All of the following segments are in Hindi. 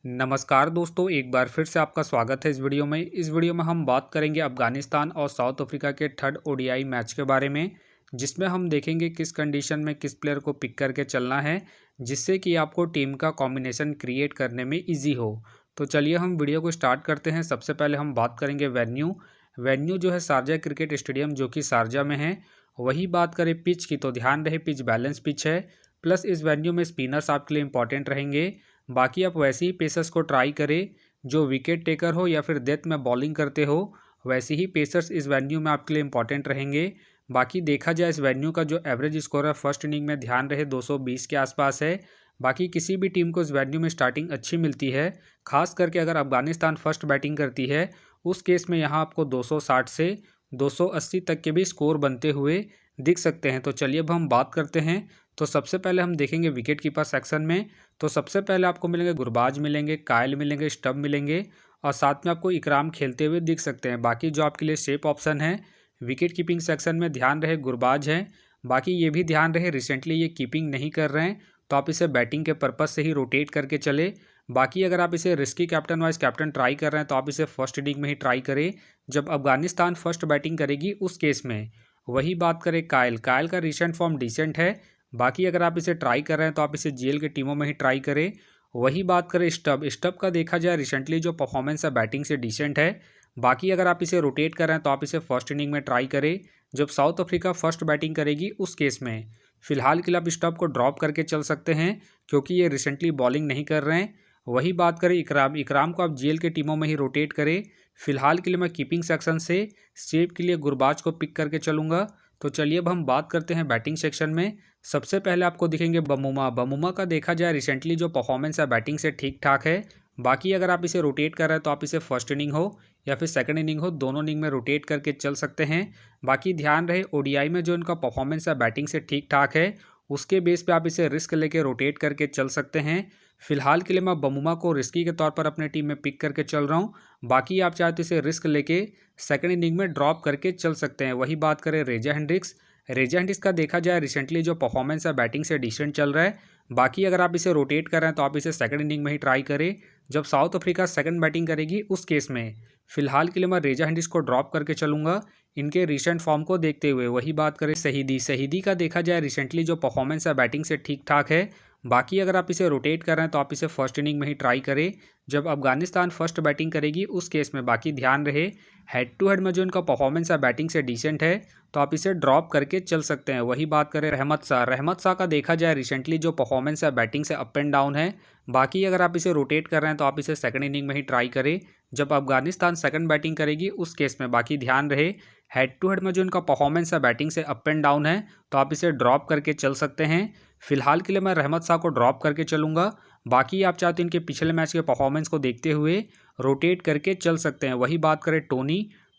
नमस्कार दोस्तों, एक बार फिर से आपका स्वागत है इस वीडियो में। इस वीडियो में हम बात करेंगे अफगानिस्तान और साउथ अफ्रीका के थर्ड ओडीआई मैच के बारे में, जिसमें हम देखेंगे किस कंडीशन में किस प्लेयर को पिक करके चलना है, जिससे कि आपको टीम का कॉम्बिनेशन क्रिएट करने में ईजी हो। तो चलिए हम वीडियो को स्टार्ट करते हैं। सबसे पहले हम बात करेंगे वेन्यू जो है शारजा क्रिकेट स्टेडियम, जो कि शारजा में है। वही बात करें पिच की, तो ध्यान रहे पिच बैलेंस पिच है, प्लस इस वेन्यू में स्पिनर्स आपके लिए इंपॉर्टेंट रहेंगे। बाकी आप वैसे ही पेसर्स को ट्राई करें जो विकेट टेकर हो या फिर डेथ में बॉलिंग करते हो, वैसे ही पेसर्स इस वेन्यू में आपके लिए इंपॉर्टेंट रहेंगे। बाकी देखा जाए इस वेन्यू का जो एवरेज स्कोर है फर्स्ट इनिंग में ध्यान रहे 220 के आसपास है। बाकी किसी भी टीम को इस वेन्यू में स्टार्टिंग अच्छी मिलती है, खास करके अगर अफगानिस्तान फर्स्ट बैटिंग करती है, उस केस में यहाँ आपको 260 से 280 तक के भी स्कोर बनते हुए दिख सकते हैं। तो चलिए अब हम बात करते हैं। तो सबसे पहले हम देखेंगे विकेट कीपर सेक्शन में। तो सबसे पहले आपको मिलेंगे गुरबाज मिलेंगे, कायल मिलेंगे, स्टब मिलेंगे और साथ में आपको इकराम खेलते हुए दिख सकते हैं। बाकी जो आपके लिए सेफ ऑप्शन है विकेट कीपिंग सेक्शन में ध्यान रहे गुरबाज है। बाकी ये भी ध्यान रहे रिसेंटली ये कीपिंग नहीं कर रहे हैं, तो आप इसे बैटिंग के पर्पज़ से ही रोटेट करके चले। बाकी अगर आप इसे risky captain wise captain try कर रहे हैं तो आप इसे फर्स्ट इनिंग में ही ट्राई करें जब अफगानिस्तान फर्स्ट बैटिंग करेगी उस केस में। वही बात करें कायल का रिसेंट फॉर्म डिसेंट है। बाकी अगर आप इसे ट्राई कर रहे हैं तो आप इसे जीएल के टीमों में ही ट्राई करें। वही बात करें स्टब का देखा जाए रिसेंटली जो परफॉर्मेंस है बैटिंग से डिसेंट है। बाकी अगर आप इसे रोटेट कर रहे हैं तो आप इसे फर्स्ट इनिंग में ट्राई करें जब साउथ अफ्रीका फर्स्ट बैटिंग करेगी उस केस में। फिलहाल के लिए आप स्टब को ड्रॉप करके चल सकते हैं क्योंकि ये रिसेंटली बॉलिंग नहीं कर रहे हैं। वही बात करें इकराम को आप जीएल के टीमों में ही रोटेट करें। फिलहाल के लिए मैं कीपिंग सेक्शन से सेव के लिए गुरबाज को पिक करके चलूँगा। तो चलिए अब हम बात करते हैं बैटिंग सेक्शन में। सबसे पहले आपको दिखेंगे बमूमा का देखा जाए रिसेंटली जो परफॉर्मेंस है बैटिंग से ठीक ठाक है। बाकी अगर आप इसे रोटेट कर रहे हैं तो आप इसे फर्स्ट इनिंग हो या फिर सेकंड इनिंग हो, दोनों इनिंग में रोटेट करके चल सकते हैं। बाकी ध्यान रहे ओडीआई में जो इनका परफॉर्मेंस है बैटिंग से ठीक ठाक है, उसके बेस पे आप इसे रिस्क लेके रोटेट करके चल सकते हैं। फिलहाल के लिए मैं बमूमा को रिस्की के तौर पर अपने टीम में पिक करके चल रहा हूँ। बाकी आप चाहे तो इसे रिस्क लेके सेकंड इनिंग में ड्रॉप करके चल सकते हैं। वही बात करें रेजा हेंड्रिक्स का देखा जाए रिसेंटली जो परफॉर्मेंस है बैटिंग से डिसेंट चल रहा है। बाकी अगर आप इसे रोटेट कर रहे हैं तो आप इसे सेकंड इनिंग में ही ट्राई करें जब साउथ अफ्रीका सेकंड बैटिंग करेगी उस केस में। फिलहाल के लिए मैं रेजा हेंड्रिक्स को ड्रॉप करके चलूंगा इनके रिसेंट फॉर्म को देखते हुए। वही बात करें शहीदी का देखा जाए रिसेंटली जो परफॉर्मेंस है बैटिंग से ठीक ठाक है। बाकी अगर आप इसे रोटेट कर रहे हैं तो आप इसे फर्स्ट इनिंग में ही ट्राई करें जब अफगानिस्तान फर्स्ट बैटिंग करेगी उस केस में। बाकी ध्यान रहे हेड टू हेड में जो इनका परफॉर्मेंस है बैटिंग से डिसेंट है, तो आप इसे ड्रॉप करके चल सकते हैं। वही बात करें रहमत शाह का देखा जाए रिसेंटली जो परफॉर्मेंस है बैटिंग से अप एंड डाउन है। बाकी अगर आप इसे रोटेट कर रहे हैं तो आप इसे सेकंड इनिंग में ही ट्राई करें जब अफगानिस्तान सेकंड बैटिंग करेगी उस केस में। बाकी ध्यान रहे हेड टू हेड में जो इनका परफॉर्मेंस है बैटिंग से अप एंड डाउन है, तो आप इसे ड्रॉप करके चल सकते हैं। फिलहाल के लिए मैं रहमत शाह को ड्रॉप करके चलूंगा। बाकी आप चाहते हैं इनके पिछले मैच के परफॉर्मेंस को देखते हुए रोटेट करके चल सकते हैं। वही बात करें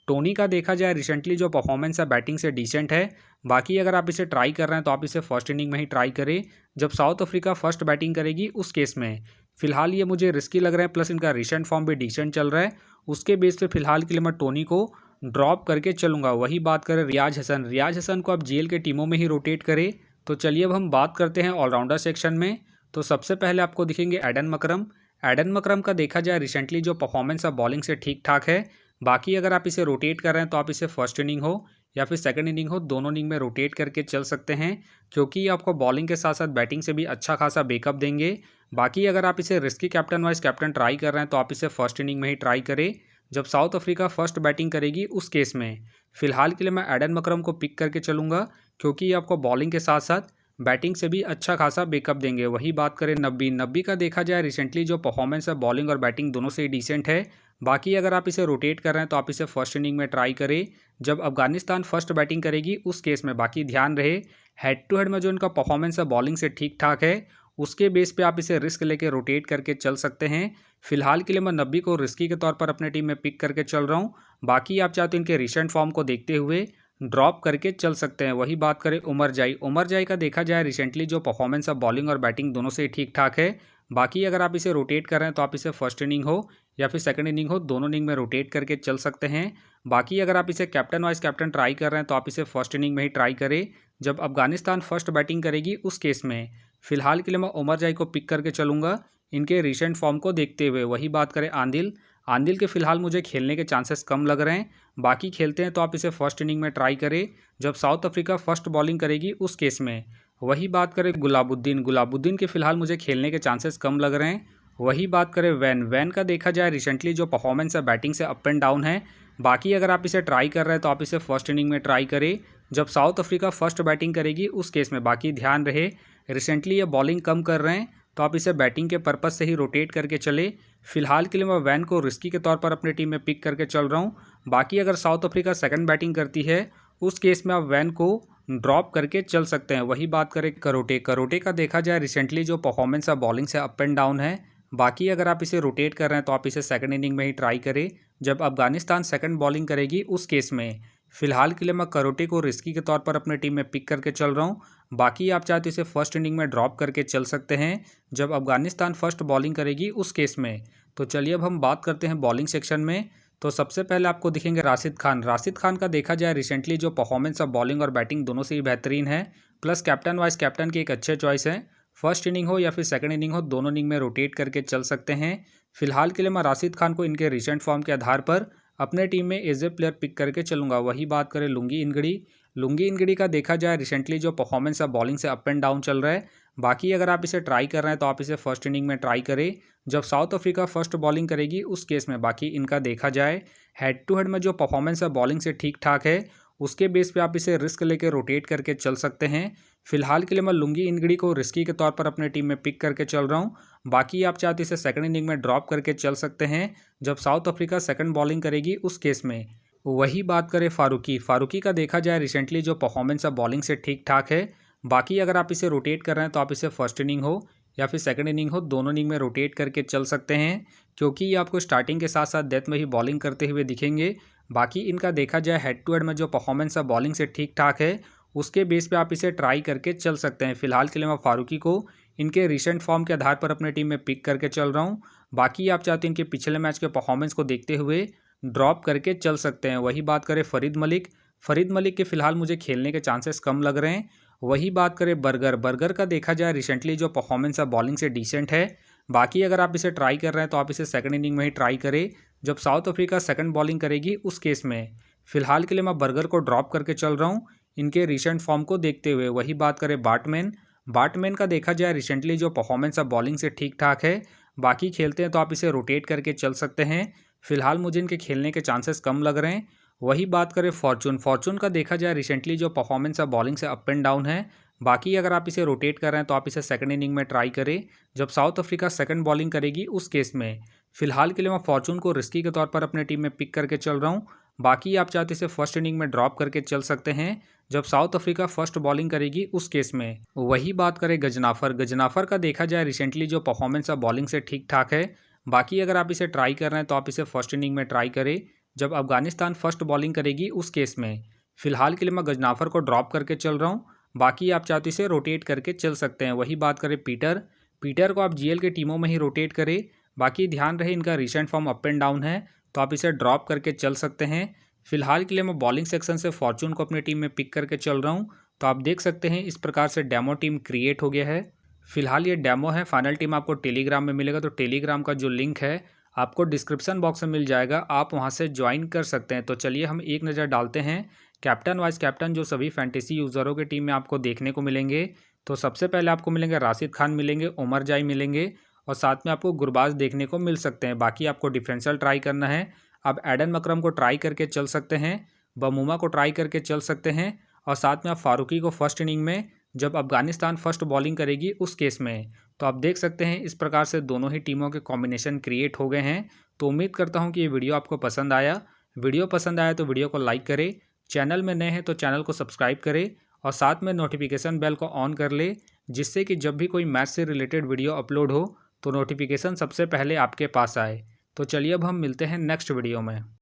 टोनी का देखा जाए रिसेंटली जो परफॉर्मेंस है बैटिंग से डिसेंट है। बाकी अगर आप इसे ट्राई कर रहे हैं तो आप इसे फर्स्ट इनिंग में ही ट्राई करें जब साउथ अफ्रीका फर्स्ट बैटिंग करेगी उस केस में। फिलहाल ये मुझे रिस्की लग रहा है, प्लस इनका रिसेंट फॉर्म भी डिसेंट चल रहा है। उसके बेस पे फिलहाल के लिए मैं टोनी को ड्रॉप करके चलूंगा। वही बात करें रियाज हसन को आप जेल के टीमों में ही रोटेट करें। तो चलिए अब हम बात करते हैं ऑलराउंडर सेक्शन में। तो सबसे पहले आपको दिखेंगे एडन मकरम का देखा जाए रिसेंटली जो परफॉर्मेंस है बॉलिंग से ठीक ठाक है। बाकी अगर आप इसे रोटेट कर रहे हैं तो आप इसे फर्स्ट इनिंग हो या फिर सेकंड इनिंग हो, दोनों इनिंग में रोटेट करके चल सकते हैं क्योंकि ये आपको बॉलिंग के साथ साथ बैटिंग से भी अच्छा खासा बैकअप देंगे। बाकी अगर आप इसे risky captain wise captain try कर रहे हैं तो आप इसे फर्स्ट इनिंग में ही ट्राई करें जब साउथ अफ्रीका फर्स्ट बैटिंग करेगी उस केस में। फिलहाल के लिए मैं एडन मकरम को पिक करके चलूँगा क्योंकि ये आपको बॉलिंग के साथ साथ बैटिंग से भी अच्छा खासा बैकअप देंगे। वही बात करें नब्बी का देखा जाए रिसेंटली जो परफॉर्मेंस है बॉलिंग और बैटिंग दोनों से ही डिसेंट है। बाकी अगर आप इसे रोटेट कर रहे हैं तो आप इसे फर्स्ट इनिंग में ट्राई करें जब अफगानिस्तान फर्स्ट बैटिंग करेगी उस केस में। बाकी ध्यान रहे हेड टू हेड में जो इनका परफॉर्मेंस है बॉलिंग से ठीक ठाक है, उसके बेस पे आप इसे रिस्क लेके रोटेट करके चल सकते हैं। फिलहाल के लिए मैं नब्बी को रिस्की के तौर पर अपने टीम में पिक करके चल रहा हूँ। बाकी आप चाहते हैं इनके रिसेंट फॉर्म को देखते हुए ड्रॉप करके चल सकते हैं। वही बात करें उमर जाई का देखा जाए रिसेंटली जो परफॉर्मेंस है बॉलिंग और बैटिंग दोनों से ठीक ठाक है। बाकी अगर आप इसे रोटेट कर रहे हैं तो आप इसे फर्स्ट इनिंग हो या फिर सेकंड इनिंग हो, दोनों इनिंग में रोटेट करके चल सकते हैं। बाकी अगर आप इसे कैप्टन वाइज कैप्टन ट्राई कर रहे हैं तो आप इसे फर्स्ट इनिंग में ही ट्राई करें जब अफगानिस्तान फर्स्ट बैटिंग करेगी उस केस में। फिलहाल के लिए मैं उमर जाई को पिक करके चलूँगा इनके रिसेंट फॉर्म को देखते हुए। वही बात करें आंदिल, आंदिल के फिलहाल मुझे खेलने के चांसेस कम लग रहे हैं। बाकी खेलते हैं तो आप इसे फर्स्ट इनिंग में ट्राई करें जब साउथ अफ्रीका फर्स्ट बॉलिंग करेगी उस केस में। वही बात करें गुलाबुद्दीन, गुलाबुद्दीन के फिलहाल मुझे खेलने के चांसेस कम लग रहे हैं। वही बात करें वैन, वैन का देखा जाए रिसेंटली जो परफॉर्मेंस है बैटिंग से अप एंड डाउन है। बाकी अगर आप इसे ट्राई कर रहे हैं तो आप इसे फर्स्ट इनिंग में ट्राई करें जब साउथ अफ्रीका फर्स्ट बैटिंग करेगी उस केस में। बाकी ध्यान रहे रिसेंटली ये बॉलिंग कम कर रहे हैं तो आप इसे बैटिंग के पर्पज़ से ही रोटेट करके चले। फिलहाल के लिए मैं वैन को रिस्की के तौर पर अपनी टीम में पिक करके चल रहा हूँ। बाकी अगर साउथ अफ्रीका सेकंड बैटिंग करती है उस केस में आप वैन को ड्रॉप करके चल सकते हैं। वही बात करें करोटे, करोटे का देखा जाए रिसेंटली जो परफॉर्मेंस है बॉलिंग से अप एंड डाउन है। बाकी अगर आप इसे रोटेट कर रहे हैं तो आप इसे सेकंड इनिंग में ही ट्राई करें जब अफगानिस्तान सेकंड बॉलिंग करेगी उस केस में। फिलहाल के लिए मैं करोटे को रिस्की के तौर पर अपने टीम में पिक करके चल रहा हूँ। बाकी आप चाहे तो इसे फर्स्ट इनिंग में ड्रॉप करके चल सकते हैं जब अफगानिस्तान फर्स्ट बॉलिंग करेगी उस केस में। तो चलिए अब हम बात करते हैं बॉलिंग सेक्शन में। तो सबसे पहले आपको दिखेंगे राशिद खान। राशिद खान का देखा जाए रिसेंटली जो परफॉर्मेंस है बॉलिंग और बैटिंग दोनों से ही बेहतरीन है, प्लस कैप्टन वाइस कैप्टन की एक अच्छे चॉइस है। फर्स्ट इनिंग हो या फिर सेकंड इनिंग हो दोनों इनिंग में रोटेट करके चल सकते हैं। फिलहाल के लिए मैं राशिद खान को इनके रिसेंट फॉर्म के आधार पर अपने टीम में एज ए प्लेयर पिक करके चलूंगा। वही बात करें लुंगी इनगड़ी, लुंगी इनगड़ी का देखा जाए रिसेंटली जो परफॉर्मेंस है बॉलिंग से अप एंड डाउन चल रहा है। बाकी अगर आप इसे ट्राई कर रहे हैं तो आप इसे फर्स्ट इनिंग में ट्राई करें जब साउथ अफ्रीका फर्स्ट बॉलिंग करेगी उस केस में। बाकी इनका देखा जाए हेड टू हेड में जो परफॉर्मेंस है बॉलिंग से ठीक ठाक है, उसके बेस पे आप इसे रिस्क लेकर रोटेट करके चल सकते हैं। फिलहाल के लिए मैं लुंगी इनगड़ी को रिस्की के तौर पर अपने टीम में पिक करके चल रहा हूँ। बाकी आप चाहते इसे सेकंड इनिंग में ड्रॉप करके चल सकते हैं जब साउथ अफ्रीका सेकंड बॉलिंग करेगी उस केस में। वही बात करें फारूकी, फारूकी का देखा जाए रिसेंटली जो परफॉर्मेंस है बॉलिंग से ठीक ठाक है। बाकी अगर आप इसे रोटेट कर रहे हैं तो आप इसे फर्स्ट इनिंग हो या फिर सेकंड इनिंग हो दोनों इनिंग में रोटेट करके चल सकते हैं, क्योंकि ये आपको स्टार्टिंग के साथ साथ डेथ में ही बॉलिंग करते हुए दिखेंगे। बाकी इनका देखा जाए हेड टू हेड में जो परफॉर्मेंस है बॉलिंग से ठीक ठाक है, उसके बेस पे आप इसे ट्राई करके चल सकते हैं। फिलहाल के लिए मैं फारूकी को इनके रिसेंट फॉर्म के आधार पर अपने टीम में पिक करके चल रहा हूँ। बाकी आप चाहते हैं इनके पिछले मैच के परफॉर्मेंस को देखते हुए ड्रॉप करके चल सकते हैं। वही बात करें फरीद मलिक, फरीद मलिक के फिलहाल मुझे खेलने के चांसेस कम लग रहे हैं। वही बात करें बर्गर, बर्गर का देखा जाए रिसेंटली जो परफॉर्मेंस है बॉलिंग से डिसेंट है। बाकी अगर आप इसे ट्राई कर रहे हैं तो आप इसे सेकंड इनिंग में ही ट्राई करें जब साउथ अफ्रीका सेकंड बॉलिंग करेगी उस केस में। फिलहाल के लिए मैं बर्गर को ड्रॉप करके चल रहा हूँ इनके रिसेंट फॉर्म को देखते हुए। वही बात करें बाटमैन, बाटमैन का देखा जाए रिसेंटली जो परफॉर्मेंस है बॉलिंग से ठीक ठाक है। बाकी खेलते हैं तो आप इसे रोटेट करके चल सकते हैं। फिलहाल मुझे इनके खेलने के चांसेस कम लग रहे हैं। वही बात करें फॉर्चून, फॉर्चून का देखा जाए रिसेंटली जो परफॉर्मेंस है बॉलिंग से अप एंड डाउन है। बाकी अगर आप इसे रोटेट कर रहे हैं तो आप इसे सेकंड इनिंग में ट्राई करें जब साउथ अफ्रीका सेकंड बॉलिंग करेगी उस केस में। फिलहाल के लिए मैं फॉर्चून को रिस्की के तौर पर अपने टीम में पिक करके चल रहा हूँ। बाकी आप चाहते इसे फर्स्ट इनिंग में ड्रॉप करके चल सकते हैं जब साउथ अफ्रीका फर्स्ट बॉलिंग करेगी उस केस में। वही बात करें गजनाफर, गजनाफर का देखा जाए रिसेंटली जो परफॉर्मेंस है बॉलिंग से ठीक ठाक है। बाकी अगर आप इसे ट्राई कर रहे हैं तो आप इसे फर्स्ट इनिंग में ट्राई करें जब अफगानिस्तान फर्स्ट बॉलिंग करेगी उस केस में। फिलहाल के लिए मैं गजनाफर को ड्रॉप करके चल रहा हूँ। बाकी आप चाहते इसे रोटेट करके चल सकते हैं। वही बात करें पीटर, पीटर को आप जीएल के टीमों में ही रोटेट करें। बाकी ध्यान रहे इनका recent form up and down है तो आप इसे ड्रॉप करके चल सकते हैं। फिलहाल के लिए मैं बॉलिंग सेक्शन से फॉर्चून को अपनी टीम में पिक करके चल रहा हूँ। तो आप देख सकते हैं इस प्रकार से डेमो टीम क्रिएट हो गया है। फिलहाल ये डेमो है, फाइनल टीम आपको टेलीग्राम में मिलेगा। तो टेलीग्राम का जो लिंक है आपको डिस्क्रिप्शन बॉक्स में मिल जाएगा, आप वहां से ज्वाइन कर सकते हैं। तो चलिए हम एक नज़र डालते हैं कैप्टन वाइस कैप्टन जो सभी फैंटेसी यूज़रों की टीम में आपको देखने को मिलेंगे। तो सबसे पहले आपको मिलेंगे राशिद खान मिलेंगे, उमर जाई मिलेंगे और साथ में आपको गुरबाज देखने को मिल सकते हैं। बाकी आपको डिफरेंशियल ट्राई करना है, आप एडन मकरम को ट्राई करके चल सकते हैं, बमूमा को ट्राई करके चल सकते हैं और साथ में आप फारूकी को फर्स्ट इनिंग में जब अफगानिस्तान फर्स्ट बॉलिंग करेगी उस केस में। तो आप देख सकते हैं इस प्रकार से दोनों ही टीमों के कॉम्बिनेशन क्रिएट हो गए हैं। तो उम्मीद करता हूं कि ये वीडियो आपको पसंद आया। वीडियो पसंद आया तो वीडियो को लाइक करें, चैनल में नए हैं तो चैनल को सब्सक्राइब करें और साथ में नोटिफिकेशन बेल को ऑन कर ले, जिससे कि जब भी कोई मैच से रिलेटेड वीडियो अपलोड हो तो नोटिफिकेशन सबसे पहले आपके पास आए। तो चलिए अब हम मिलते हैं नेक्स्ट वीडियो में।